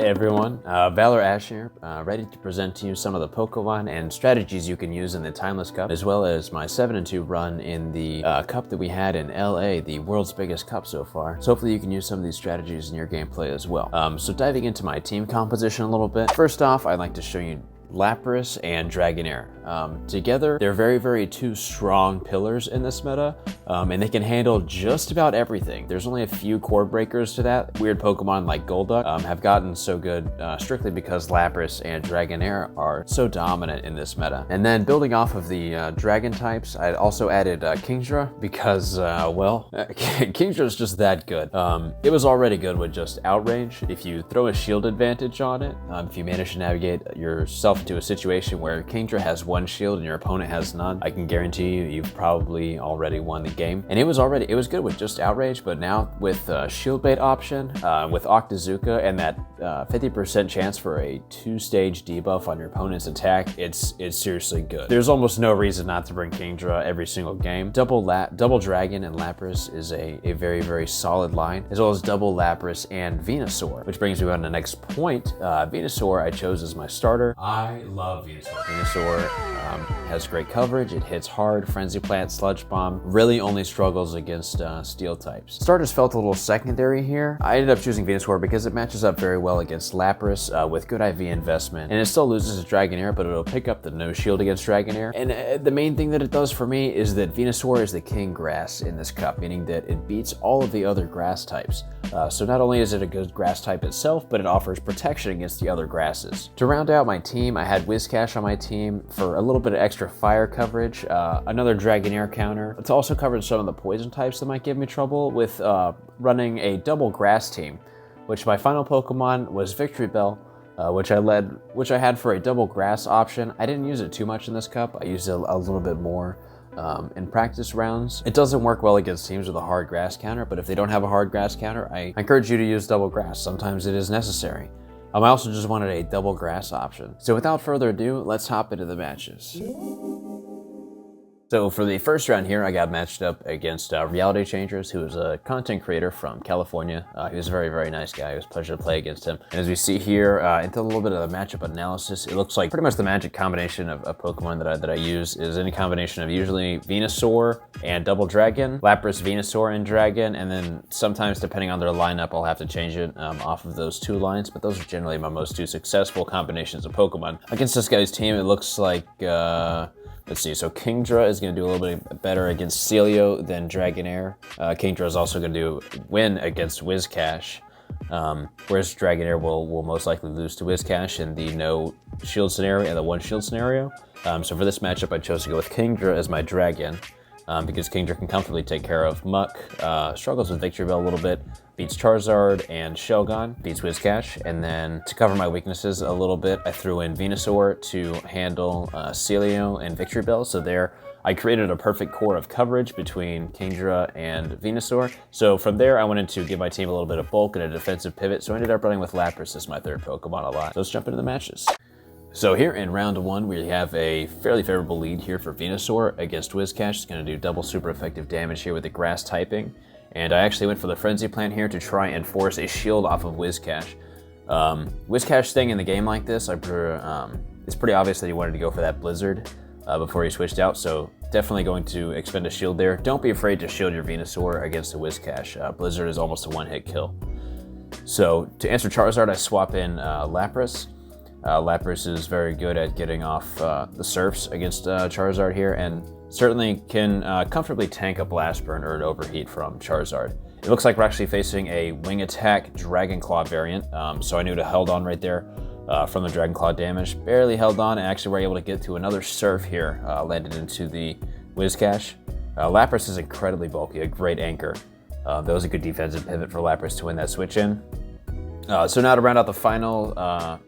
everyone, ValorAsh here, ready to present to you some of the Pokemon and strategies you can use in the Timeless Cup, as well as my 7-2 run in the cup that we had in LA, the world's biggest cup so far. So hopefully you can use some of these strategies in your gameplay as well. So diving into my team composition a little bit, first off, I'd like to show you Lapras and Dragonair. Together, they're very two strong pillars in this meta, and they can handle just about everything. There's only a few core breakers to that. Weird Pokemon like Golduck have gotten so good strictly because Lapras and Dragonair are so dominant in this meta. And then building off of the dragon types, I also added Kingdra because, well, Kingdra is just that good. It was already good with just Outrage. If you throw a shield advantage on it, if you manage to navigate yourself into a situation where Kingdra has one shield and your opponent has none, I can guarantee you've probably already won the game. And it was good with just Outrage, but now with shield bait option, with Octazooka and that 50% chance for a 2-stage debuff on your opponent's attack, it's seriously good. There's almost no reason not to bring Kingdra every single game. Double Dragon and Lapras is a very solid line, as well as double Lapras and Venusaur, which brings me on to the next point. Venusaur I chose as my starter. I love Venusaur. Venusaur has great coverage, it hits hard, Frenzy Plant, Sludge Bomb, really only struggles against steel types. Starters felt a little secondary here. I ended up choosing Venusaur because it matches up very well against Lapras with good IV investment, and it still loses to Dragonair, but it'll pick up the no shield against Dragonair. And the main thing that it does for me is that Venusaur is the king grass in this cup, meaning that it beats all of the other grass types. So not only is it a good grass type itself, but it offers protection against the other grasses. To round out my team, I had Whiscash on my team for a little bit of extra fire coverage, another Dragonair counter. It's also covered some of the poison types that might give me trouble with running a double grass team, which my final Pokemon was Victreebell, which I had for a double grass option. I didn't use it too much in this cup. I used it a little bit more in practice rounds. It doesn't work well against teams with a hard grass counter, but if they don't have a hard grass counter, I encourage you to use double grass. Sometimes it is necessary. I also just wanted a double grass option. So without further ado, let's hop into the matches. So for the first round here, I got matched up against Reality Changers, who is a content creator from California. He was a very nice guy. It was a pleasure to play against him. And as we see here, into a little bit of the matchup analysis, it looks like pretty much the magic combination of Pokemon that I use is any combination of usually Venusaur and Double Dragon, Lapras, Venusaur, and Dragon, and then sometimes depending on their lineup, I'll have to change it off of those two lines, but those are generally my most two successful combinations of Pokemon. Against this guy's team, it looks like, let's see, so Kingdra is going to do a little bit better against Celio than Dragonair. Kingdra is also going to win against Whiscash, whereas Dragonair will most likely lose to Whiscash in the no shield scenario and the one shield scenario. So for this matchup, I chose to go with Kingdra as my Dragon, because Kingdra can comfortably take care of Muck, struggles with Victreebell a little bit, beats Charizard and Shelgon, beats Whiscash, and then to cover my weaknesses a little bit, I threw in Venusaur to handle Celio and Victreebell. So there, I created a perfect core of coverage between Kingdra and Venusaur. So from there, I wanted to give my team a little bit of bulk and a defensive pivot, so I ended up running with Lapras as my third Pokemon a lot. So let's jump into the matches. So here in round one, we have a fairly favorable lead here for Venusaur against Whiscash. It's going to do double super effective damage here with the grass typing. And I actually went for the Frenzy Plant here to try and force a shield off of Whiscash. Whiscash thing in the game like this, it's pretty obvious that he wanted to go for that Blizzard before he switched out, so definitely going to expend a shield there. Don't be afraid to shield your Venusaur against a Whiscash. Blizzard is almost a one-hit kill. So to answer Charizard, I swap in Lapras. Lapras is very good at getting off the Surfs against Charizard here, and certainly can comfortably tank a Blast Burn or an Overheat from Charizard. It looks like we're actually facing a Wing Attack Dragon Claw variant, so I knew to held on right there from the Dragon Claw damage. Barely held on, and actually were able to get to another Surf here, landed into the Whiscash. Lapras is incredibly bulky, a great anchor. That was a good defensive pivot for Lapras to win that switch in. So now to round out the final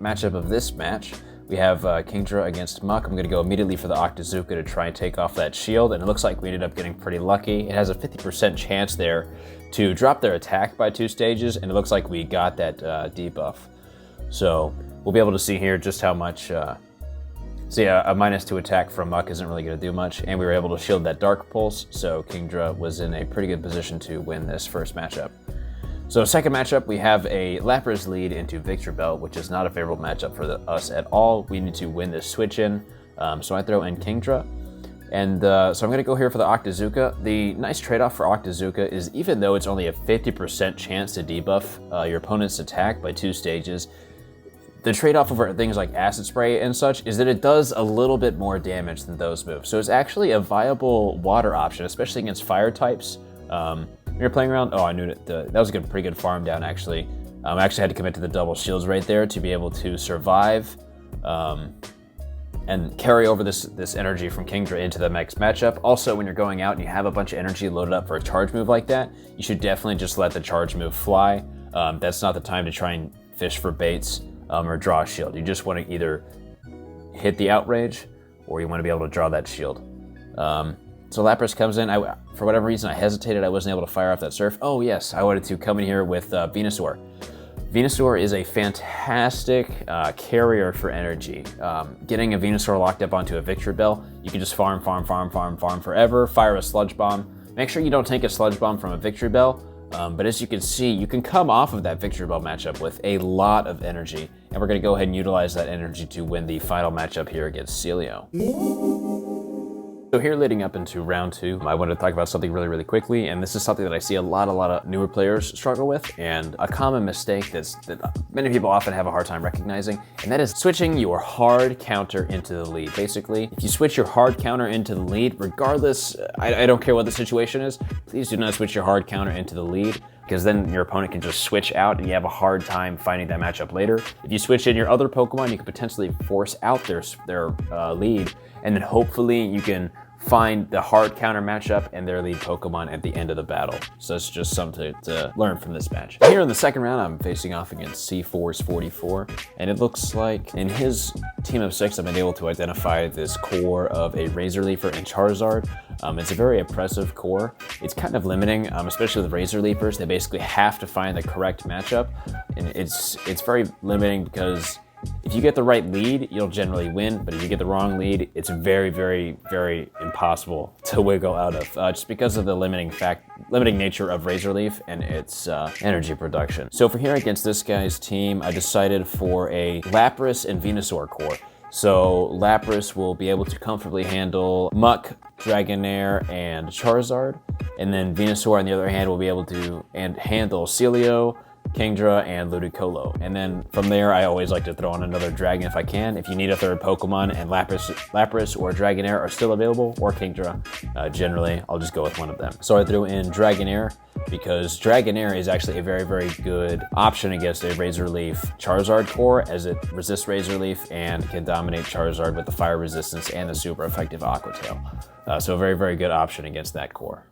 matchup of this match, we have Kingdra against Muck. I'm going to go immediately for the Octazooka to try and take off that shield, and it looks like we ended up getting pretty lucky. It has a 50% chance there to drop their attack by 2 stages, and it looks like we got that debuff. So we'll be able to see here just how much... so yeah, a -2 attack from Muck isn't really going to do much, and we were able to shield that Dark Pulse, so Kingdra was in a pretty good position to win this first matchup. So second matchup, we have a Lapras lead into Victreebell, which is not a favorable matchup for us at all. We need to win this switch in. So I throw in Kingdra. And so I'm going to go here for the Octazooka. The nice trade-off for Octazooka is even though it's only a 50% chance to debuff your opponent's attack by 2 stages, the trade-off over things like Acid Spray and such is that it does a little bit more damage than those moves. So it's actually a viable water option, especially against fire types. When you're playing around, oh, I knew that was a pretty good farm down actually. I actually had to commit to the double shields right there to be able to survive and carry over this energy from Kingdra into the next matchup. Also, when you're going out and you have a bunch of energy loaded up for a charge move like that, you should definitely just let the charge move fly. That's not the time to try and fish for baits or draw a shield. You just want to either hit the outrage or you want to be able to draw that shield. So Lapras comes in. For whatever reason, I hesitated. I wasn't able to fire off that Surf. Oh yes, I wanted to come in here with Venusaur. Venusaur is a fantastic carrier for energy. Getting a Venusaur locked up onto a Victreebell, you can just farm forever, fire a Sludge Bomb. Make sure you don't take a Sludge Bomb from a Victreebell, but as you can see, you can come off of that Victreebell matchup with a lot of energy, and we're going to go ahead and utilize that energy to win the final matchup here against Celio. So here leading up into round 2, I wanted to talk about something really quickly, and this is something that I see a lot of newer players struggle with, and a common mistake that many people often have a hard time recognizing, and that is switching your hard counter into the lead. Basically, if you switch your hard counter into the lead, regardless, I don't care what the situation is, please do not switch your hard counter into the lead, because then your opponent can just switch out and you have a hard time finding that matchup later. If you switch in your other Pokemon, you can potentially force out their lead, and then hopefully you can find the hard counter matchup and their lead Pokemon at the end of the battle. So it's just something to learn from this match. Here in the second round, I'm facing off against C4's 44, and it looks like in his team of 6, I've been able to identify this core of a Razor Leafer and Charizard. It's a very oppressive core. It's kind of limiting, especially with Razor Leafers. They basically have to find the correct matchup, and it's very limiting because if you get the right lead, you'll generally win, but if you get the wrong lead, it's very impossible to wiggle out of, just because of the limiting nature of Razor Leaf and its energy production. So for here against this guy's team, I decided for a Lapras and Venusaur core. So Lapras will be able to comfortably handle Muck, Dragonair, and Charizard, and then Venusaur on the other hand will be able to handle Celio, Kingdra, and Ludicolo. And then from there, I always like to throw on another Dragon if I can. If you need a third Pokemon and Lapras or Dragonair are still available, or Kingdra, generally, I'll just go with one of them. So I threw in Dragonair because Dragonair is actually a very good option against a Razor Leaf Charizard core, as it resists Razor Leaf and can dominate Charizard with the fire resistance and the super effective Aqua Tail. So a very good option against that core.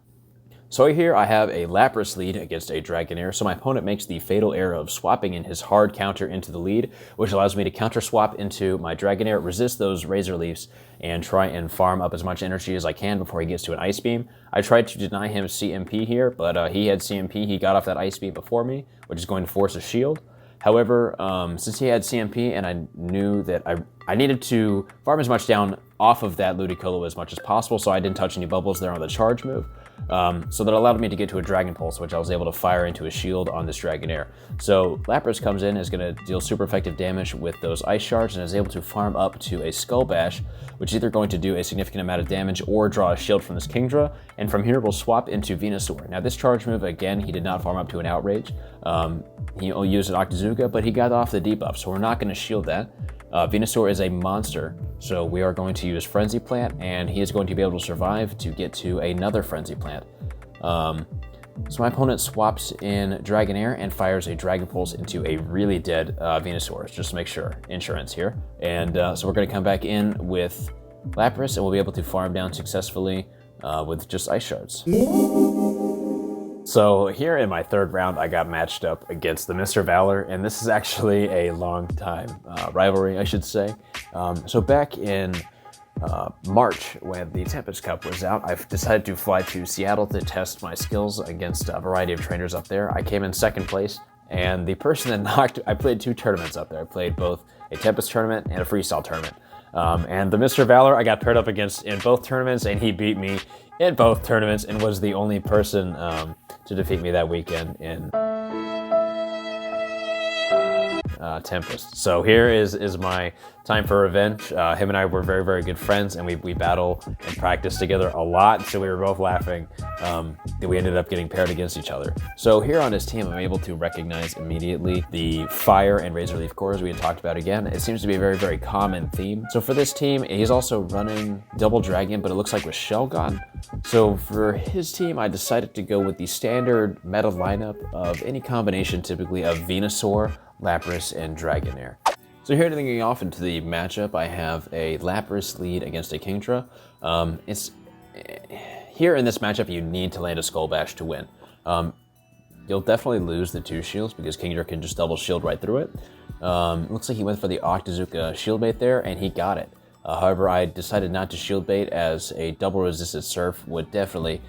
So here I have a Lapras lead against a Dragonair, so my opponent makes the fatal error of swapping in his hard counter into the lead, which allows me to counter swap into my Dragonair, resist those Razor Leafs, and try and farm up as much energy as I can before he gets to an Ice Beam. I tried to deny him CMP here, but he had CMP, he got off that Ice Beam before me, which is going to force a shield. However, since he had CMP and I knew that I needed to farm as much down off of that Ludicolo as much as possible, so I didn't touch any bubbles there on the charge move. So that allowed me to get to a Dragon Pulse, which I was able to fire into a shield on this Dragonair. So Lapras comes in, is going to deal super effective damage with those Ice Shards, and is able to farm up to a Skull Bash, which is either going to do a significant amount of damage or draw a shield from this Kingdra, and from here we'll swap into Venusaur. Now this charge move, again, he did not farm up to an Outrage. He only used an Octazooka, but he got off the debuff, so we're not going to shield that. Venusaur is a monster, so we are going to use Frenzy Plant, and he is going to be able to survive to get to another Frenzy Plant. So my opponent swaps in Dragonair and fires a Dragon Pulse into a really dead Venusaur, just to make sure. Insurance here. And so we're going to come back in with Lapras, and we'll be able to farm down successfully with just Ice Shards. So here in my third round, I got matched up against the Mr. Valor, and this is actually a long time rivalry, I should say. So back in March, when the Tempest Cup was out, I've decided to fly to Seattle to test my skills against a variety of trainers up there. I came in second place, and the person that knocked, I played 2 tournaments up there. I played both a Tempest tournament and a Freestyle tournament. And the Mr. Valor I got paired up against in both tournaments, and he beat me in both tournaments and was the only person to defeat me that weekend in Tempest. So here is my time for revenge. Him and I were very, very good friends, and we battle and practice together a lot, so we were both laughing that we ended up getting paired against each other. So here on his team, I'm able to recognize immediately the fire and razor leaf cores we had talked about again. It seems to be a very, very common theme. So for this team, he's also running double dragon, but it looks like with Shelgon. So for his team, I decided to go with the standard meta lineup of any combination typically of Venusaur, Lapras, and Dragonair. So here leading off into the matchup, I have a Lapras lead against a Kingdra. Here in this matchup, you need to land a Skull Bash to win. You'll definitely lose the 2 shields because Kingdra can just double shield right through it. Looks like he went for the Octazooka shield bait there, and he got it. However, I decided not to shield bait as a double resisted Surf would definitely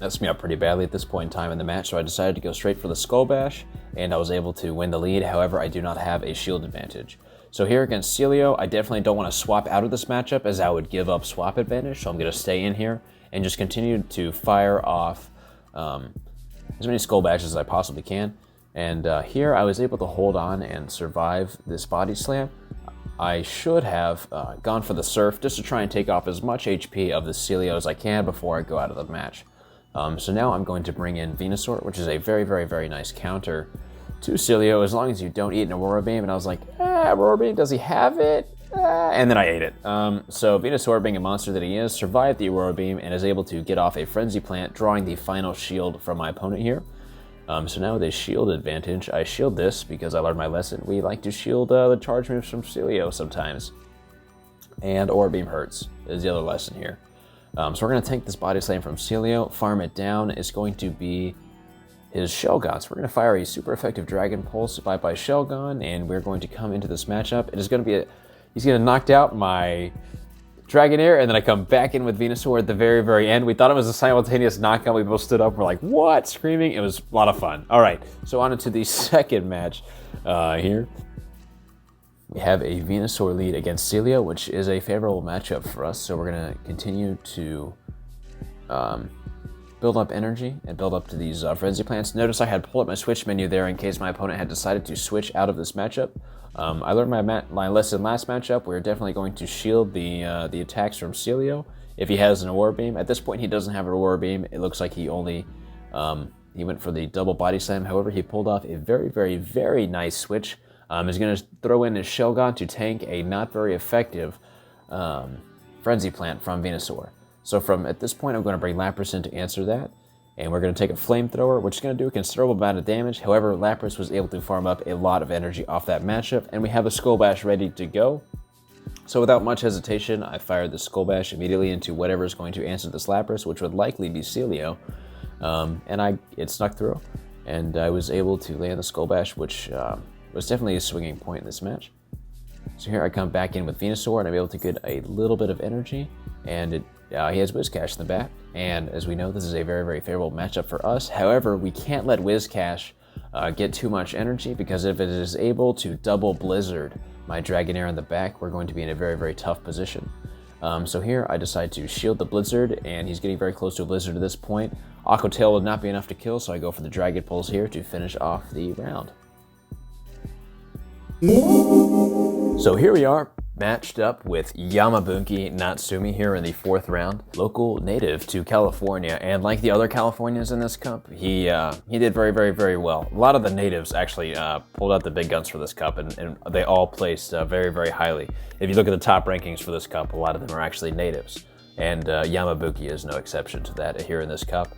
messed me up pretty badly at this point in time in the match, so I decided to go straight for the Skull Bash, and I was able to win the lead. However, I do not have a shield advantage. So here against Celio, I definitely don't want to swap out of this matchup as I would give up swap advantage, so I'm going to stay in here and just continue to fire off as many Skull Bashes as I possibly can. And here I was able to hold on and survive this body slam. I should have gone for the Surf just to try and take off as much HP of the Celio as I can before I go out of the match. So now I'm going to bring in Venusaur, which is a very, very, very nice counter to Celio as long as you don't eat an Aurora Beam. And I was like, Aurora Beam, does he have it? And then I ate it. So Venusaur, being a monster that he is, survived the Aurora Beam and is able to get off a Frenzy Plant, drawing the final shield from my opponent here. So now with a shield advantage, I shield this because I learned my lesson. We like to shield the charge moves from Celio sometimes. And Aurora Beam hurts is the other lesson here. So we're going to take this body slam from Celio, farm it down. It's going to be his Shelgon. So we're going to fire a super effective Dragon Pulse by Shelgon, and we're going to come into this matchup. It is going to be he's going to knock out my Dragonair, and then I come back in with Venusaur at the very, very end. We thought it was a simultaneous knockout. We both stood up. We're like, what? Screaming. It was a lot of fun. All right, so on into the second match here. We have a Venusaur lead against Celio, which is a favorable matchup for us. So we're going to continue to build up energy and build up to these Frenzy Plants. Notice I had pulled up my switch menu there in case my opponent had decided to switch out of this matchup. I learned my lesson last matchup. We're definitely going to shield the attacks from Celio if he has an Aurora Beam. At this point, he doesn't have an Aurora Beam. It looks like he only he went for the double body slam. However, he pulled off a very, very, very nice switch. He's going to throw in his Shelgon to tank a not very effective Frenzy Plant from Venusaur. So at this point, I'm going to bring Lapras in to answer that. And we're going to take a Flamethrower, which is going to do a considerable amount of damage. However, Lapras was able to farm up a lot of energy off that matchup, and we have a Skull Bash ready to go. So without much hesitation, I fired the Skull Bash immediately into whatever is going to answer this Lapras, which would likely be Celio. And it snuck through, and I was able to land the Skull Bash, which was definitely a swinging point in this match. So here I come back in with Venusaur, and I'm able to get a little bit of energy, and he has Whiscash in the back. And as we know, this is a very, very favorable matchup for us. However, we can't let Whiscash get too much energy, because if it is able to double Blizzard my Dragonair in the back, we're going to be in a very, very tough position. So here I decide to shield the Blizzard, and he's getting very close to a Blizzard at this point. Aqua Tail would not be enough to kill, so I go for the Dragon Pulse here to finish off the round. So here we are, matched up with Yamabunki Natsumi here in the 4th round. Local native to California, and like the other Californians in this cup, he did very, very, very well. A lot of the natives actually pulled out the big guns for this cup, and they all placed very, very highly. If you look at the top rankings for this cup, a lot of them are actually natives. And Yamabunki is no exception to that here in this cup.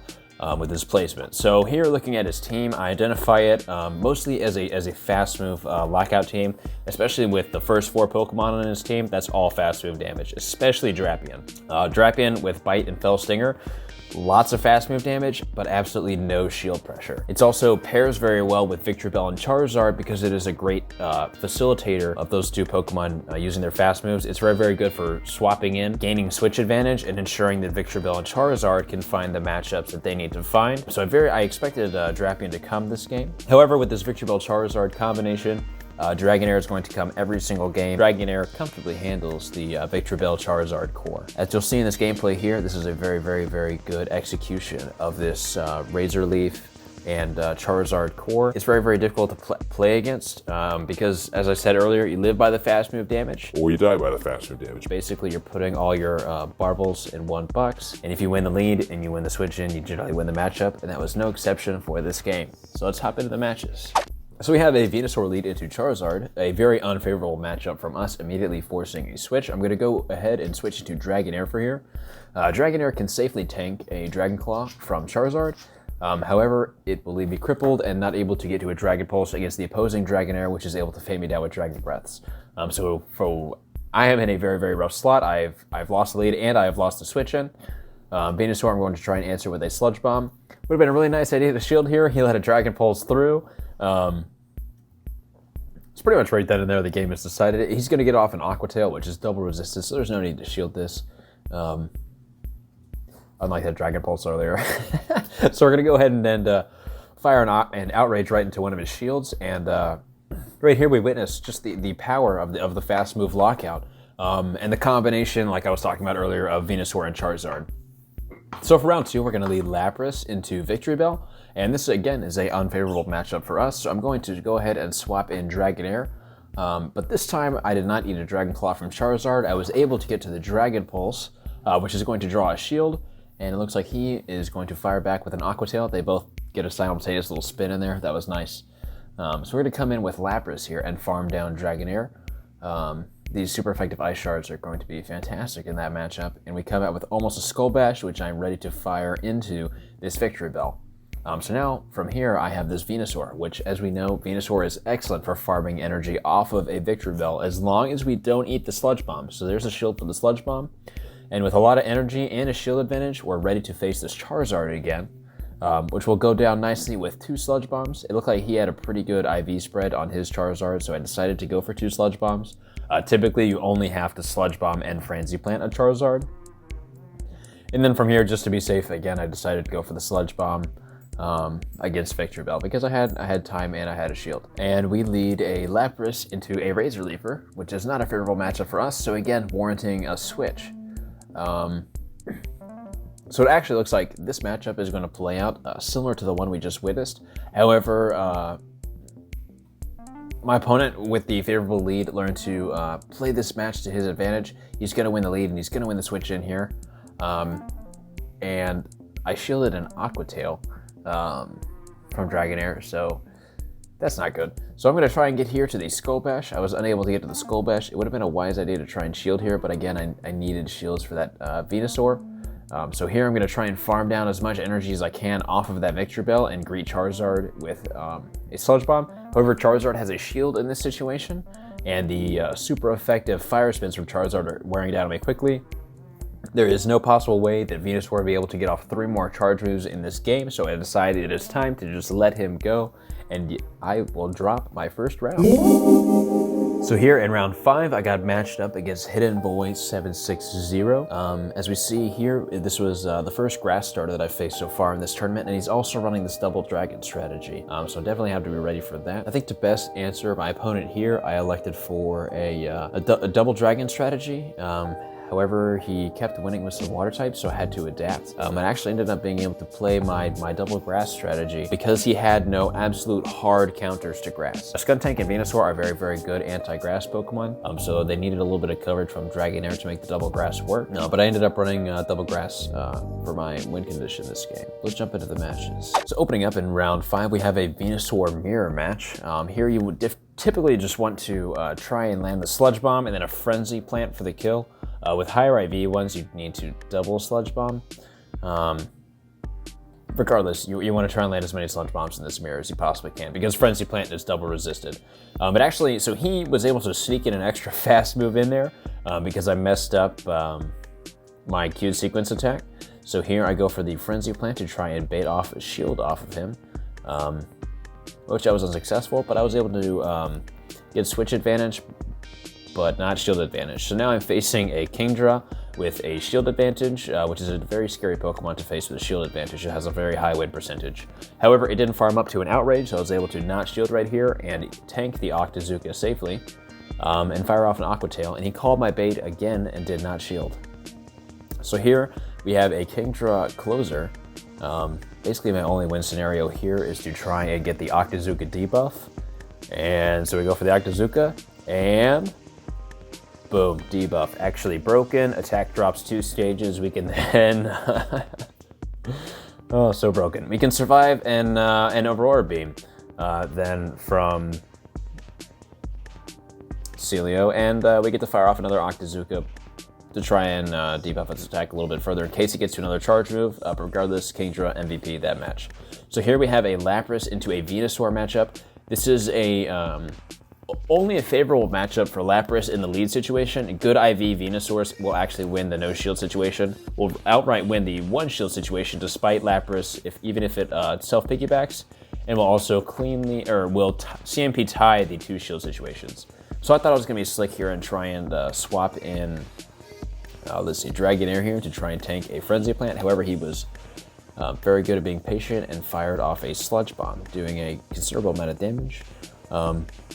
With his placement. So here, looking at his team, I identify it mostly as a fast move lockout team, especially with the first 4 Pokemon on his team. That's all fast move damage, especially Drapion. Drapion with Bite and Fell Stinger, lots of fast move damage, but absolutely no shield pressure. It also pairs very well with Victreebell and Charizard because it is a great facilitator of those 2 Pokemon using their fast moves. It's very, very good for swapping in, gaining switch advantage, and ensuring that Victreebell and Charizard can find the matchups that they need to find. So I expected Drapion to come this game. However, with this Victreebell Charizard combination, Dragonair is going to come every single game. Dragonair comfortably handles the Victreebell Charizard core. As you'll see in this gameplay here, this is a very, very, very good execution of this Razor Leaf and Charizard core. It's very, very difficult to play against because, as I said earlier, you live by the fast move damage. Or you die by the fast move damage. Basically, you're putting all your Barbles in one box, and if you win the lead and you win the switch in, you generally win the matchup, and that was no exception for this game. So let's hop into the matches. So we have a Venusaur lead into Charizard, a very unfavorable matchup from us, immediately forcing a switch. I'm going to go ahead and switch to Dragonair for here. Dragonair can safely tank a Dragon Claw from Charizard. However, it will leave me crippled and not able to get to a Dragon Pulse against the opposing Dragonair, which is able to fade me down with Dragon Breaths. I am in a very, very rough slot. I've lost the lead and I have lost the switch in. Venusaur, I'm going to try and answer with a Sludge Bomb. Would have been a really nice idea to shield here. He let a Dragon Pulse through. It's pretty much right then and there the game is decided. He's going to get off an Aqua Tail, which is double resistance, so there's no need to shield this. Unlike that Dragon Pulse earlier. So we're going to go ahead and fire an Outrage right into one of his shields. And right here we witness just the power of the fast move lockout. And the combination, like I was talking about earlier, of Venusaur and Charizard. So for round 2, we're going to lead Lapras into Victreebell. And this, again, is an unfavorable matchup for us. So I'm going to go ahead and swap in Dragonair. But this time, I did not eat a Dragon Claw from Charizard. I was able to get to the Dragon Pulse, which is going to draw a shield. And it looks like he is going to fire back with an Aqua Tail. They both get a simultaneous little spin in there. That was nice. So we're going to come in with Lapras here and farm down Dragonair. These super effective Ice Shards are going to be fantastic in that matchup. And we come out with almost a Skull Bash, which I'm ready to fire into this Victreebell. So now, from here, I have this Venusaur, which, as we know, Venusaur is excellent for farming energy off of a Victreebell, as long as we don't eat the Sludge Bomb. So there's a shield for the Sludge Bomb. And with a lot of energy and a shield advantage, we're ready to face this Charizard again, which will go down nicely with 2 Sludge Bombs. It looked like he had a pretty good IV spread on his Charizard, so I decided to go for 2 Sludge Bombs. Typically, you only have to Sludge Bomb and Frenzy Plant a Charizard. And then from here, just to be safe, again, I decided to go for the Sludge Bomb against Victreebell because I had time and I had a shield. And we lead a Lapras into a Razor Leaper, which is not a favorable matchup for us, so again, warranting a switch. So it actually looks like this matchup is going to play out similar to the one we just witnessed. However, my opponent with the favorable lead learned to play this match to his advantage. He's going to win the lead and he's going to win the switch in here. And I shielded an Aqua Tail from Dragonair, so that's not good. So I'm going to try and get here to the Skull Bash. I was unable to get to the Skull Bash. It would have been a wise idea to try and shield here, but again, I needed shields for that Venusaur. So here I'm going to try and farm down as much energy as I can off of that Victreebell and greet Charizard with a Sludge Bomb. However, Charizard has a shield in this situation, and the super effective Fire Spins from Charizard are wearing down on me quickly. There is no possible way that Venusaur will be able to get off 3 more charge moves in this game, so I decided it is time to just let him go, and I will drop my first round. So here in round 5, I got matched up against Hidden Boy 760. As we see here, this was the first grass starter that I've faced so far in this tournament, and he's also running this double dragon strategy. So definitely have to be ready for that. I think to best answer my opponent here, I elected for a double dragon strategy. However, he kept winning with some water types, so I had to adapt. I actually ended up being able to play my double grass strategy because he had no absolute hard counters to grass. Skuntank and Venusaur are very, very good anti-grass Pokemon, so they needed a little bit of coverage from Dragonair to make the double grass work. But I ended up running double grass for my win condition this game. Let's jump into the matches. So opening up in round 5, we have a Venusaur mirror match. Here you would typically just want to try and land the Sludge Bomb and then a Frenzy Plant for the kill. With higher IV ones, you need to double Sludge Bomb. Regardless, you want to try and land as many Sludge Bombs in this mirror as you possibly can, because Frenzy Plant is double resisted. But actually, so he was able to sneak in an extra fast move in there because I messed up my Q sequence attack. So here I go for the Frenzy Plant to try and bait off a shield off of him, which I was unsuccessful, but I was able to get switch advantage, but not shield advantage. So now I'm facing a Kingdra with a shield advantage, which is a very scary Pokemon to face with a shield advantage. It has a very high win percentage. However, it didn't farm up to an Outrage, so I was able to not shield right here and tank the Octazooka safely, and fire off an Aqua Tail, and he called my bait again and did not shield. So here we have a Kingdra closer, basically my only win scenario here is to try and get the Octazooka debuff. And so we go for the Octazooka, and boom, debuff. Actually broken, attack drops 2 stages. We can then, oh, so broken. We can survive an Aurora Beam then from Celio, and we get to fire off another Octazooka to try and debuff its attack a little bit further in case he gets to another charge move. But regardless, Kingdra MVP that match. So here we have a Lapras into a Venusaur matchup. This is only a favorable matchup for Lapras in the lead situation. Good IV Venusaur will actually win the no shield situation. Will outright win the 1 shield situation despite Lapras, even if it self piggybacks, and will also cleanly, or will CMP tie the 2 shield situations. So I thought I was gonna be slick here and try and swap in, let's see, Dragonair here to try and tank a Frenzy Plant. However, he was very good at being patient and fired off a Sludge Bomb, doing a considerable amount of damage.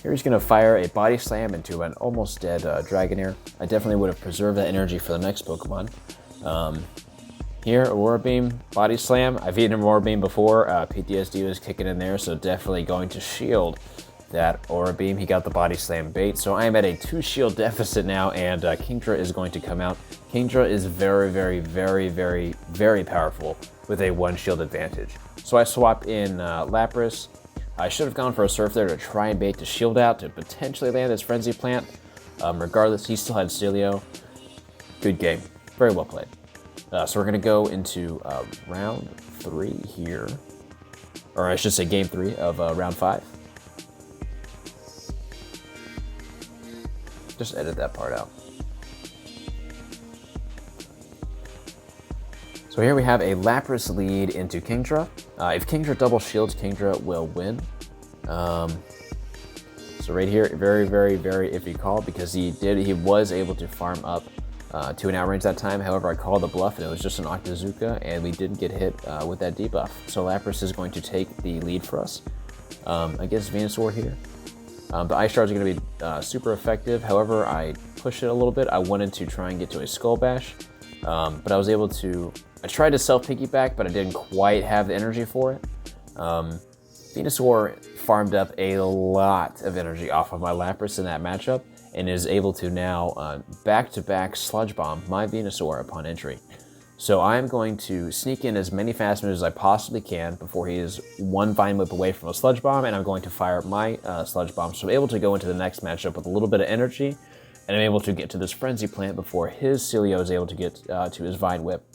Here he's going to fire a Body Slam into an almost dead Dragonair. I definitely would have preserved that energy for the next Pokemon. Here, Aurora Beam, Body Slam. I've eaten Aurora Beam before. PTSD was kicking in there, so definitely going to shield that Aurora Beam. He got the Body Slam bait, so I am at a 2 shield deficit now, and Kingdra is going to come out. Kingdra is very, very, very, very, very powerful with a 1 shield advantage. So I swap in Lapras. I should have gone for a Surf there to try and bait the shield out to potentially land this Frenzy Plant. Regardless, he still had Celio. Good game. Very well played. So we're going to go into round 3 here. Or I should say game 3 of round 5. Just edit that part out. So here we have a Lapras lead into Kingdra. If Kingdra double shields, Kingdra will win. So right here, very, very, very iffy call because he was able to farm up to an outrange that time. However, I called the bluff and it was just an Octazooka and we didn't get hit with that debuff. So Lapras is going to take the lead for us against Venusaur here. The Ice Shards are going to be super effective. However, I pushed it a little bit. I wanted to try and get to a Skull Bash, but I was able to. I tried to self piggyback, but I didn't quite have the energy for it. Venusaur farmed up a lot of energy off of my Lapras in that matchup and is able to now back-to-back Sludge Bomb my Venusaur upon entry. So I'm going to sneak in as many fast moves as I possibly can before he is 1 Vine Whip away from a Sludge Bomb, and I'm going to fire my Sludge Bomb. So I'm able to go into the next matchup with a little bit of energy, and I'm able to get to this Frenzy Plant before his Celio is able to get to his Vine Whip.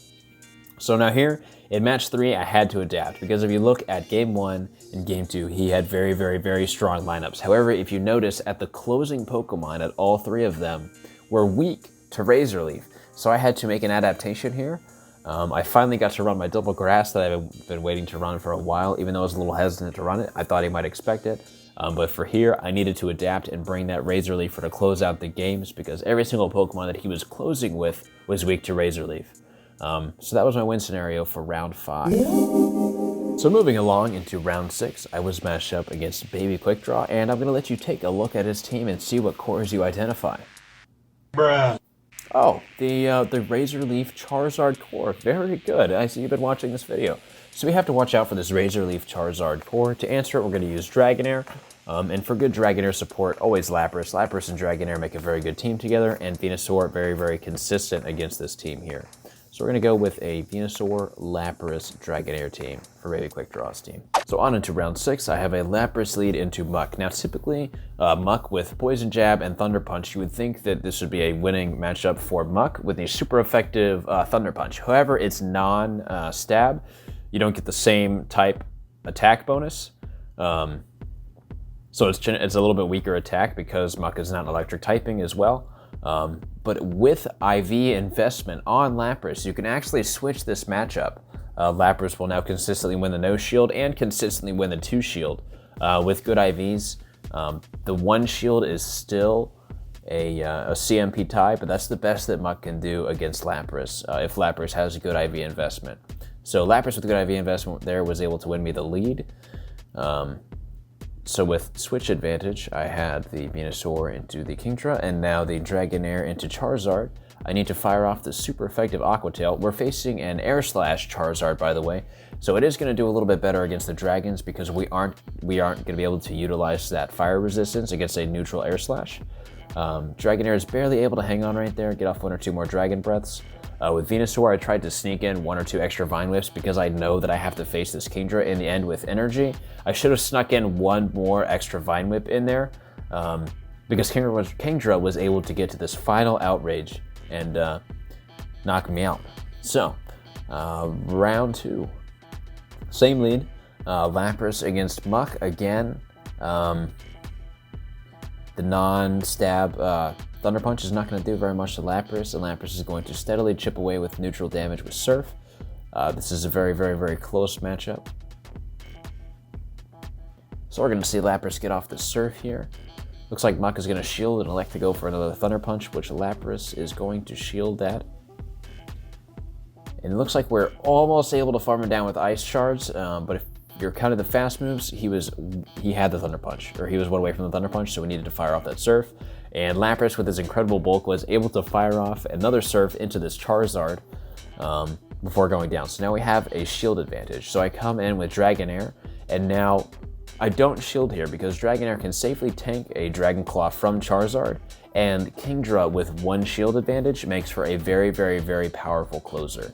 So now here, in match 3, I had to adapt, because if you look at game 1 and game 2, he had very, very, very strong lineups. However, if you notice, at the closing Pokemon, at all 3 of them, were weak to Razor Leaf. So I had to make an adaptation here. I finally got to run my Double Grass that I've been waiting to run for a while, even though I was a little hesitant to run it. I thought he might expect it. But for here, I needed to adapt and bring that Razor Leaf for to close out the games, because every single Pokemon that he was closing with was weak to Razor Leaf. So that was my win scenario for round 5. So moving along into round 6, I was matched up against Baby Quick Draw, and I'm going to let you take a look at his team and see what cores you identify. Bruh. Oh, the Razor Leaf Charizard core. Very good. I see you've been watching this video. So we have to watch out for this Razor Leaf Charizard core. To answer it, we're going to use Dragonair. And for good Dragonair support, always Lapras. Lapras and Dragonair make a very good team together, and Venusaur very, very consistent against this team here. So we're going to go with a Venusaur, Lapras, Dragonair team for Baby Quick Draw's team. So on into round 6, I have a Lapras lead into Muck. Now typically, Muck with Poison Jab and Thunder Punch, you would think that this would be a winning matchup for Muck with a super effective Thunder Punch. However, it's non-stab. You don't get the same type attack bonus. So it's a little bit weaker attack because Muck is not electric typing as well. But with IV investment on Lapras, you can actually switch this matchup. Lapras will now consistently win the no shield and consistently win the 2 shield. With good IVs, the 1 shield is still a CMP tie, but that's the best that Muck can do against Lapras if Lapras has a good IV investment. So Lapras with good IV investment there was able to win me the lead. So with switch advantage, I had the Venusaur into the Kingdra, and now the Dragonair into Charizard. I need to fire off the super effective Aqua Tail. We're facing an Air Slash Charizard, by the way, so it is going to do a little bit better against the dragons because we aren't going to be able to utilize that fire resistance against a neutral Air Slash. Dragonair is barely able to hang on right there, get off 1 or 2 more Dragon Breaths. With Venusaur, I tried to sneak in 1 or 2 extra Vine Whips because I know that I have to face this Kingdra in the end with energy. I should have snuck in 1 more extra Vine Whip in there because Kingdra was able to get to this final outrage and knock me out. So, round 2. Same lead. Lapras against Muck again. The non-stab Thunder Punch is not going to do very much to Lapras, and Lapras is going to steadily chip away with neutral damage with Surf. This is a very, very, very close matchup. So we're going to see Lapras get off the Surf here. Looks like Muck is going to shield and elect to go for another Thunder Punch, which Lapras is going to shield that. And it looks like we're almost able to farm him down with Ice Shards, but if you're counting the fast moves, he had the Thunder Punch, or he was 1 away from the Thunder Punch, so we needed to fire off that Surf. And Lapras, with his incredible bulk, was able to fire off another Surf into this Charizard before going down. So now we have a shield advantage. So I come in with Dragonair, and now I don't shield here because Dragonair can safely tank a Dragon Claw from Charizard, and Kingdra with 1 shield advantage makes for a very, very, very powerful closer.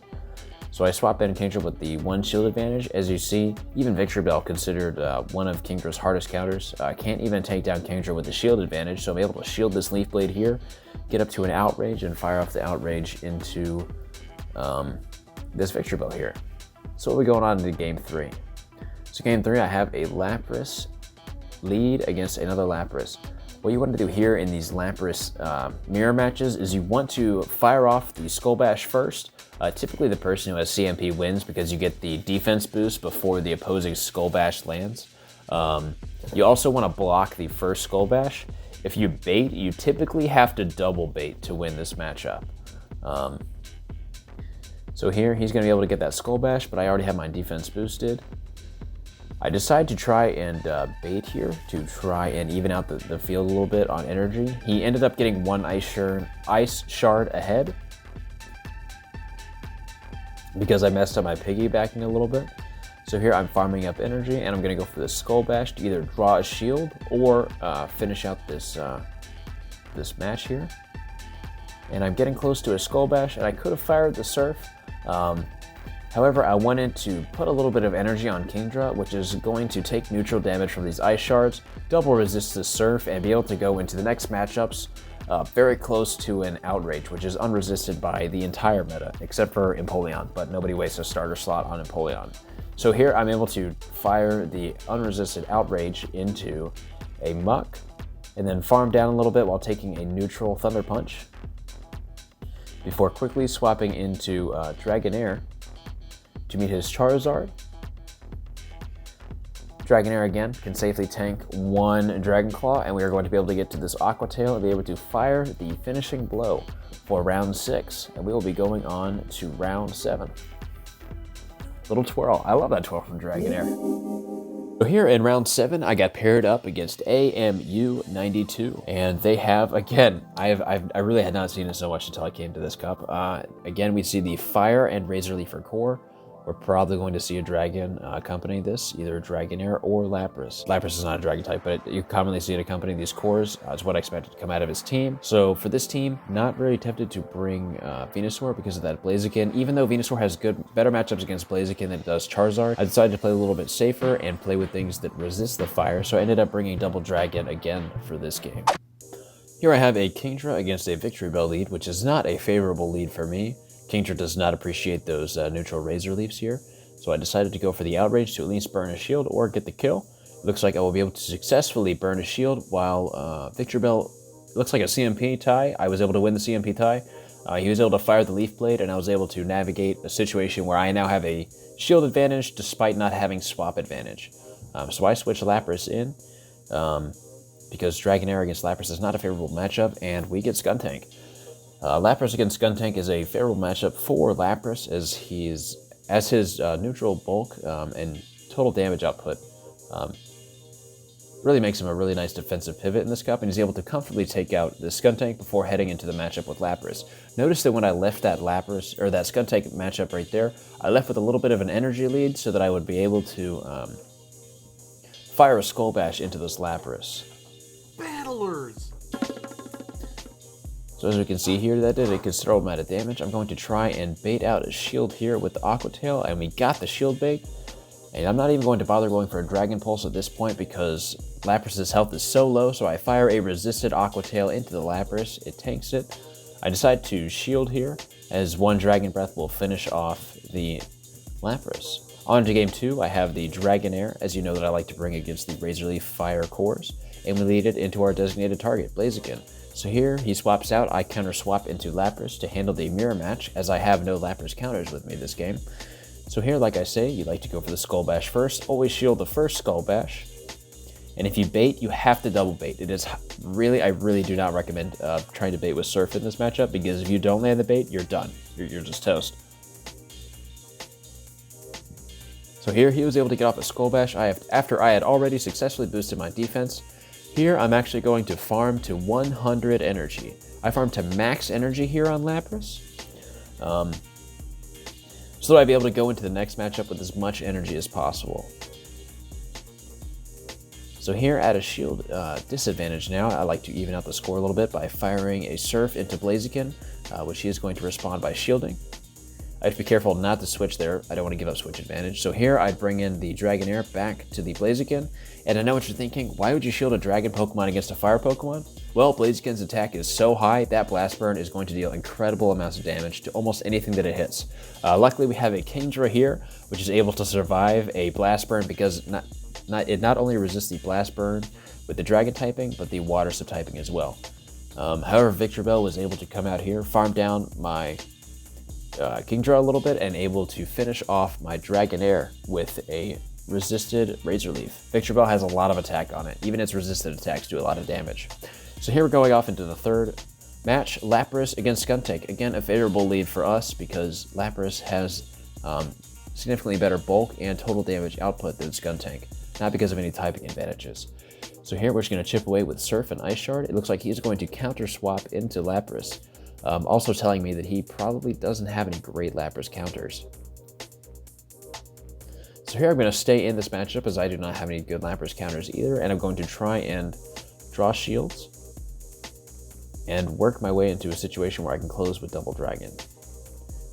So I swap in Kingdra with the 1 shield advantage. As you see, even Victreebell, considered one of Kingdra's hardest counters, can't even take down Kingdra with the shield advantage, so I'm able to shield this Leaf Blade here, get up to an Outrage, and fire off the Outrage into this Victreebell here. So we'll be going on to Game 3. So Game 3, I have a Lapras lead against another Lapras. What you want to do here in these Lapras mirror matches is you want to fire off the Skull Bash first. Typically the person who has CMP wins because you get the defense boost before the opposing Skull Bash lands. You also want to block the first Skull Bash. If you bait, you typically have to double bait to win this matchup. So here he's going to be able to get that Skull Bash, but I already have my defense boosted. I decide to try and bait here to try and even out the field a little bit on energy. He ended up getting 1 Ice Shard ahead because I messed up my piggybacking a little bit. So here I'm farming up energy, and I'm going to go for the Skull Bash to either draw a shield or finish out this match here. And I'm getting close to a Skull Bash, and I could have fired the Surf. However, I wanted to put a little bit of energy on Kingdra, which is going to take neutral damage from these Ice Shards, double resist the Surf, and be able to go into the next matchups very close to an Outrage, which is unresisted by the entire meta, except for Empoleon, but nobody wastes a starter slot on Empoleon. So here I'm able to fire the unresisted Outrage into a Muck, and then farm down a little bit while taking a neutral Thunder Punch, before quickly swapping into Dragonair to meet his Charizard. Dragonair again can safely tank 1 Dragon Claw, and we are going to be able to get to this Aqua Tail and be able to fire the finishing blow for round 6, and we will be going on to round 7. Little twirl. I love that twirl from Dragonair. So here in round 7, I got paired up against AMU92, and they have, again, I really had not seen it so much until I came to this cup. Again, we see the Fire and Razor Leaf for core. We're probably going to see a dragon accompany this, either Dragonair or Lapras. Lapras is not a dragon type, but you commonly see it accompany these cores. Is what I expected to come out of his team. So for this team, not very tempted to bring Venusaur because of that Blaziken. Even though Venusaur has better matchups against Blaziken than it does Charizard, I decided to play a little bit safer and play with things that resist the fire. So I ended up bringing Double Dragon again for this game. Here I have a Kingdra against a Victreebell lead, which is not a favorable lead for me. Kingdra does not appreciate those neutral Razor Leafs here, so I decided to go for the Outrage to at least burn a shield or get the kill. It looks like I will be able to successfully burn a shield, while Victreebell looks like a CMP tie. I was able to win the CMP tie. He was able to fire the Leaf Blade, and I was able to navigate a situation where I now have a shield advantage despite not having swap advantage. So I switched Lapras in, because Dragonair against Lapras is not a favorable matchup, and we get Skuntank. Lapras against Skuntank is a favorable matchup for Lapras, as his neutral bulk and total damage output Really makes him a really nice defensive pivot in this cup, and he's able to comfortably take out the Skuntank before heading into the matchup with Lapras. Notice that when I left that Lapras, or that Skuntank matchup right there, I left with a little bit of an energy lead so that I would be able to fire a Skull Bash into this Lapras. Battlers! So as we can see here, that did a considerable amount of damage. I'm going to try and bait out a shield here with the Aqua Tail, and we got the shield bait. And I'm not even going to bother going for a Dragon Pulse at this point because Lapras' health is so low, so I fire a resisted Aqua Tail into the Lapras. It tanks it. I decide to shield here, as one Dragon Breath will finish off the Lapras. On to game 2, I have the Dragonair, as you know that I like to bring against the Razor Leaf Fire cores, and we lead it into our designated target, Blaziken. So here, he swaps out, I counter swap into Lapras to handle the mirror match, as I have no Lapras counters with me this game. So here, like I say, you like to go for the Skull Bash first. Always shield the first Skull Bash. And if you bait, you have to double bait. It is really, I really do not recommend trying to bait with Silph in this matchup, because if you don't land the bait, you're done. You're just toast. So here, he was able to get off a Skull Bash after I had already successfully boosted my defense. Here, I'm actually going to farm to 100 energy. I farmed to max energy here on Lapras. So that I'd be able to go into the next matchup with as much energy as possible. So here at a shield disadvantage now, I like to even out the score a little bit by firing a Silph into Blaziken, which he is going to respond by shielding. I have to be careful not to switch there. I don't want to give up switch advantage. So here I bring in the Dragonair back to the Blaziken. And I know what you're thinking, why would you shield a Dragon Pokemon against a Fire Pokemon? Well, Blaziken's attack is so high, that Blast Burn is going to deal incredible amounts of damage to almost anything that it hits. Luckily, we have a Kingdra here, which is able to survive a Blast Burn because it not only resists the Blast Burn with the Dragon typing, but the Water subtyping as well. However, Victreebell was able to come out here, farm down my Kingdra a little bit, and able to finish off my Dragonair with a resisted Razor Leaf. Victreebell has a lot of attack on it. Even its resisted attacks do a lot of damage. So here we're going off into the third match, Lapras against Skuntank. Again, a favorable lead for us because Lapras has significantly better bulk and total damage output than Skuntank, not because of any typing advantages. So here we're just going to chip away with Silph and Ice Shard. It looks like he's going to counter swap into Lapras, also telling me that he probably doesn't have any great Lapras counters. So here I'm going to stay in this matchup as I do not have any good Lapras counters either, and I'm going to try and draw shields and work my way into a situation where I can close with Double Dragon.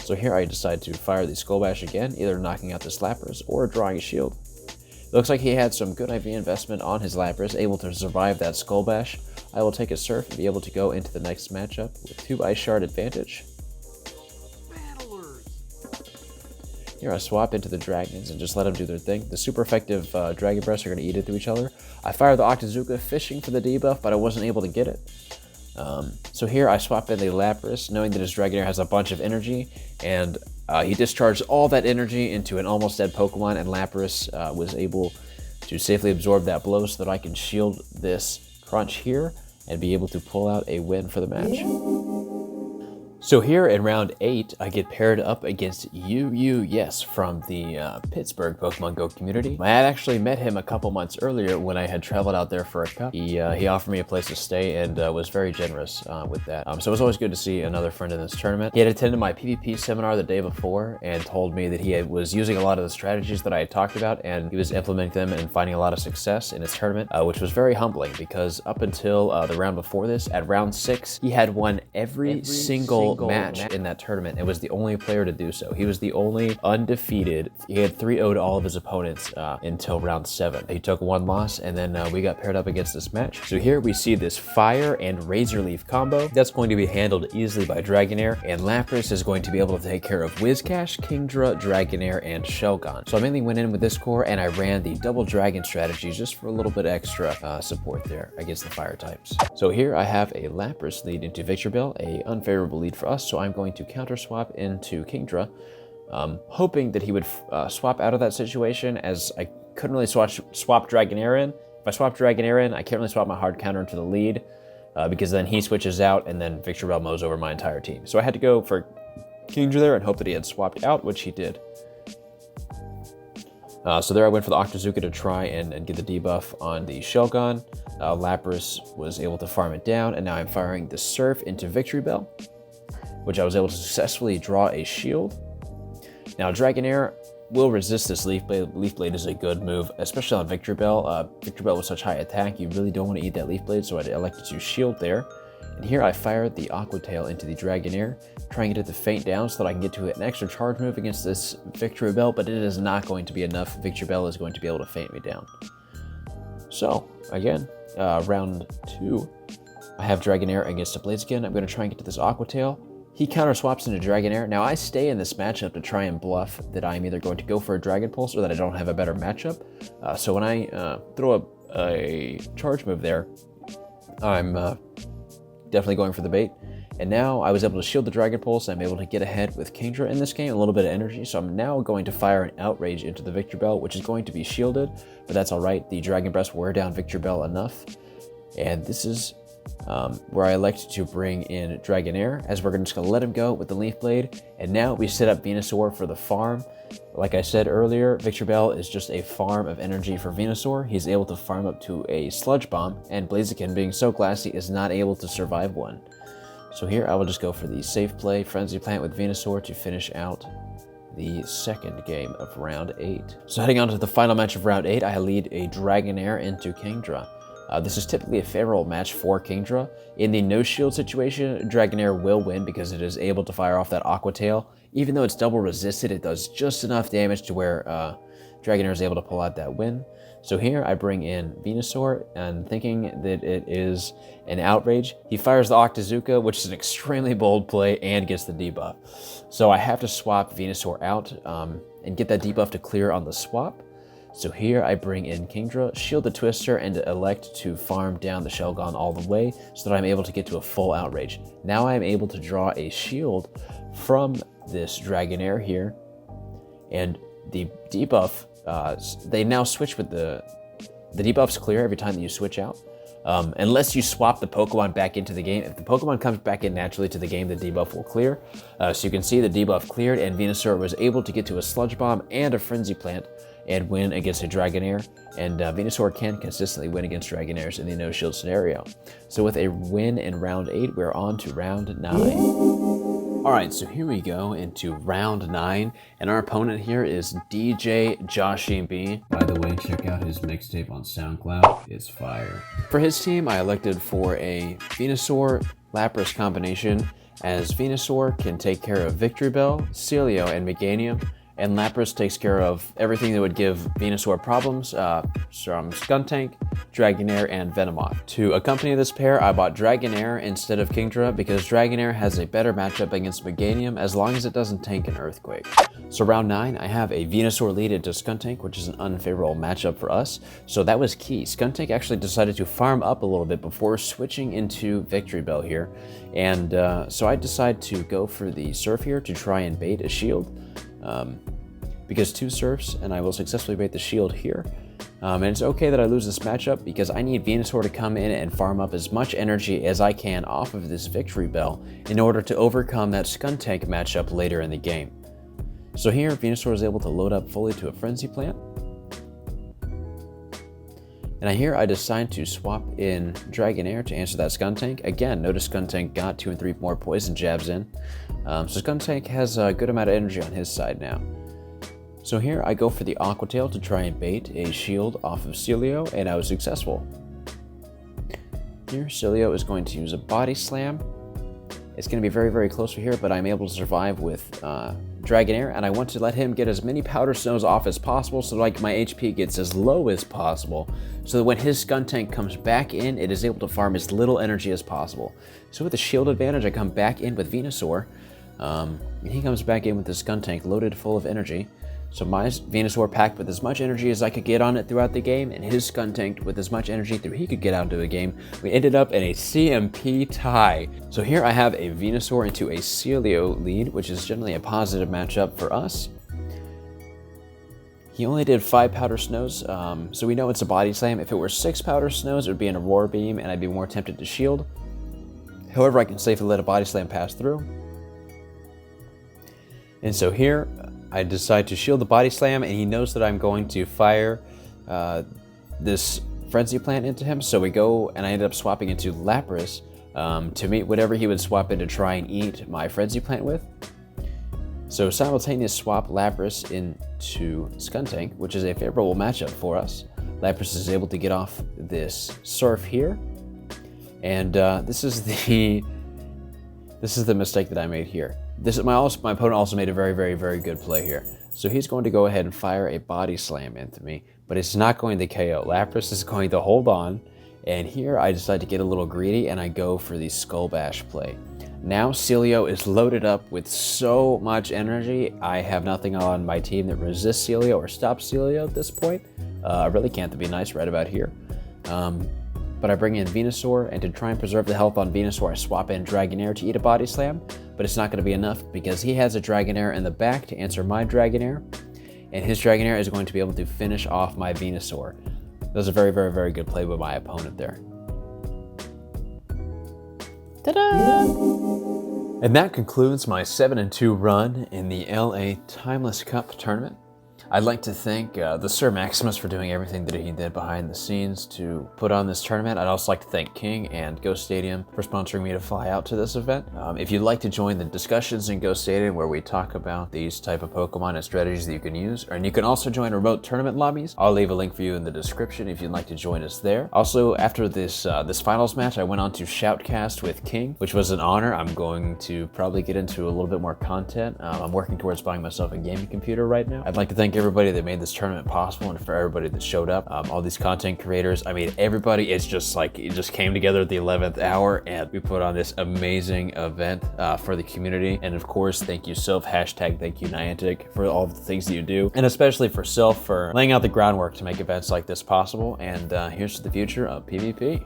So here I decide to fire the Skull Bash again, either knocking out this Lapras or drawing a shield. It looks like he had some good IV investment on his Lapras, able to survive that Skull Bash. I will take a Silph and be able to go into the next matchup with 2 Ice Shard advantage. Here I swap into the Dragons and just let them do their thing. The super effective Dragon Breaths are going to eat into each other. I fire the Octazooka, fishing for the debuff, but I wasn't able to get it. So here I swap in the Lapras, knowing that his Dragonair has a bunch of energy, and he discharged all that energy into an almost dead Pokemon, and Lapras was able to safely absorb that blow so that I can shield this crunch here and be able to pull out a win for the match. So here in round 8, I get paired up against Yes from the Pittsburgh Pokemon Go community. I had actually met him a couple months earlier when I had traveled out there for a cup. He offered me a place to stay and was very generous with that. So it was always good to see another friend in this tournament. He had attended my PvP seminar the day before and told me that he was using a lot of the strategies that I had talked about, and he was implementing them and finding a lot of success in his tournament, which was very humbling because up until the round before this, at round 6, he had won every single match in that tournament and was the only player to do so. He was the only undefeated. He had 3-0'd all of his opponents until round 7. He took 1 loss, and then we got paired up against this match. So here we see this Fire and Razor Leaf combo. That's going to be handled easily by Dragonair, and Lapras is going to be able to take care of Whiscash, Kingdra, Dragonair, and Shelgon. So I mainly went in with this core, and I ran the double Dragon strategy just for a little bit extra support there against the Fire types. So here I have a Lapras lead into Victreebell, a unfavorable lead for us, so I'm going to counter swap into Kingdra, hoping that he would swap out of that situation, as I couldn't really swap Dragonair in. If I swap Dragonair in, I can't really swap my hard counter into the lead, because then he switches out and then Victreebell mows over my entire team. So I had to go for Kingdra there and hope that he had swapped out, which he did. So there I went for the Octazooka to try and get the debuff on the Shelgon. Lapras was able to farm it down, and now I'm firing the Silph into Victreebell, which I was able to successfully draw a shield. Now Dragonair will resist this Leaf Blade. Leaf Blade is a good move, especially on Victreebell. Victreebell with such high attack, you really don't want to eat that Leaf Blade, so I elected to shield there. And here I fired the Aqua Tail into the Dragonair, trying to get it to faint down so that I can get to an extra charge move against this Victreebell, but it is not going to be enough. Victreebell is going to be able to faint me down. So, again, round 2, I have Dragonair against a Blaziken. I'm going to try and get to this Aqua Tail. He counter swaps into Dragonair. Now I stay in this matchup to try and bluff that I'm either going to go for a Dragon Pulse or that I don't have a better matchup. So when I throw up a charge move there, I'm definitely going for the bait. And now I was able to shield the Dragon Pulse. I'm able to get ahead with Kingdra in this game, a little bit of energy. So I'm now going to fire an Outrage into the Victreebell, which is going to be shielded, but that's all right. The Dragon Breath will wear down Victreebell enough. And this is where I elect to bring in Dragonair, as we're just going to let him go with the Leaf Blade. And now we set up Venusaur for the farm. Like I said earlier, Victreebell is just a farm of energy for Venusaur. He's able to farm up to a Sludge Bomb, and Blaziken, being so glassy, is not able to survive one. So here I will just go for the safe play, Frenzy Plant with Venusaur to finish out the second game of round 8. So heading on to the final match of round 8, I lead a Dragonair into Kingdra. This is typically a favorable match for Kingdra. In the no shield situation, Dragonair will win because it is able to fire off that Aqua Tail. Even though it's double resisted, it does just enough damage to where Dragonair is able to pull out that win. So here I bring in Venusaur, and thinking that it is an Outrage, he fires the Octazooka, which is an extremely bold play and gets the debuff. So I have to swap Venusaur out and get that debuff to clear on the swap. So here I bring in Kingdra, shield the Twister, and elect to farm down the Shelgon all the way so that I'm able to get to a full Outrage. Now I'm able to draw a shield from this Dragonair here, and the debuff, they now switch with the debuffs clear every time that you switch out. Unless you swap the Pokemon back into the game. If the Pokemon comes back in naturally to the game, the debuff will clear. So you can see the debuff cleared, and Venusaur was able to get to a Sludge Bomb and a Frenzy Plant and win against a Dragonair. And Venusaur can consistently win against Dragonairs in the no-shield scenario. So with a win in round 8, we're on to round 9. Alright, so here we go into round 9, and our opponent here is DJ Joshy B. By the way, check out his mixtape on SoundCloud, it's fire. For his team, I elected for a Venusaur Lapras combination, as Venusaur can take care of Victreebell, Celio, and Meganium, and Lapras takes care of everything that would give Venusaur problems from Skuntank, Dragonair, and Venomoth. To accompany this pair, I bought Dragonair instead of Kingdra because Dragonair has a better matchup against Meganium as long as it doesn't tank an Earthquake. So round 9, I have a Venusaur lead into Skuntank, which is an unfavorable matchup for us. So that was key. Skuntank actually decided to farm up a little bit before switching into Victreebell here. And so I decided to go for the Silph here to try and bait a shield. Because 2 Silphs, and I will successfully bait the shield here. And it's okay that I lose this matchup because I need Venusaur to come in and farm up as much energy as I can off of this Victreebell in order to overcome that Skuntank matchup later in the game. So here, Venusaur is able to load up fully to a Frenzy Plant. And here I decide to swap in Dragonair to answer that Skuntank. Again, notice Skuntank got 2 and 3 more poison jabs in. So Skuntank has a good amount of energy on his side now. So here I go for the Aqua Tail to try and bait a shield off of Celio, and I was successful. Here, Celio is going to use a Body Slam. It's going to be very, very close for here, but I'm able to survive with Dragonair, and I want to let him get as many Powder Snows off as possible so like my HP gets as low as possible, so that when his Skuntank comes back in, it is able to farm as little energy as possible. So with the shield advantage, I come back in with Venusaur, and he comes back in with the Skuntank loaded full of energy. So my Venusaur packed with as much energy as I could get on it throughout the game, and his Skuntank with as much energy that he could get out into the game. We ended up in a CMP tie. So here I have a Venusaur into a Celio lead, which is generally a positive matchup for us. He only did 5 Powder Snows, so we know it's a Body Slam. If it were 6 Powder Snows, it would be in a Roar Beam, and I'd be more tempted to shield. However, I can safely let a Body Slam pass through. And so here, I decide to shield the body slam, and he knows that I'm going to fire this frenzy plant into him. So we go, and I ended up swapping into Lapras to meet whatever he would swap in to try and eat my frenzy plant with. So simultaneous swap Lapras into Skuntank, which is a favorable matchup for us. Lapras is able to get off this Surf here, and this is the mistake that I made here. My opponent also made a very good play here. So he's going to go ahead and fire a body slam into me, but it's not going to KO. Lapras is going to hold on, and here I decide to get a little greedy and I go for the Skull Bash play. Now Celio is loaded up with so much energy. I have nothing on my team that resists Celio or stops Celio at this point. I really can't, to be nice, right about here. But I bring in Venusaur, and to try and preserve the health on Venusaur, I swap in Dragonair to eat a body slam, but it's not going to be enough because he has a Dragonair in the back to answer my Dragonair, and his Dragonair is going to be able to finish off my Venusaur. That was a very good play by my opponent there. Ta-da! And that concludes my 7-2 run in the LA Timeless Cup tournament. I'd like to thank the Sir Maximus for doing everything that he did behind the scenes to put on this tournament. I'd also like to thank King and Ghost Stadium for sponsoring me to fly out to this event. If you'd like to join the discussions in Ghost Stadium where we talk about these type of Pokemon and strategies that you can use, and you can also join remote tournament lobbies, I'll leave a link for you in the description if you'd like to join us there. Also, after this finals match, I went on to Shoutcast with King, which was an honor. I'm going to probably get into a little bit more content. I'm working towards buying myself a gaming computer right now. I'd like to thank everybody that made this tournament possible and for everybody that showed up. All these content creators, I mean, everybody is just like, it just came together at the 11th hour and we put on this amazing event for the community. And of course, thank you Silph, #thank you Niantic for all the things that you do. And especially for Silph for laying out the groundwork to make events like this possible. And here's to the future of PvP.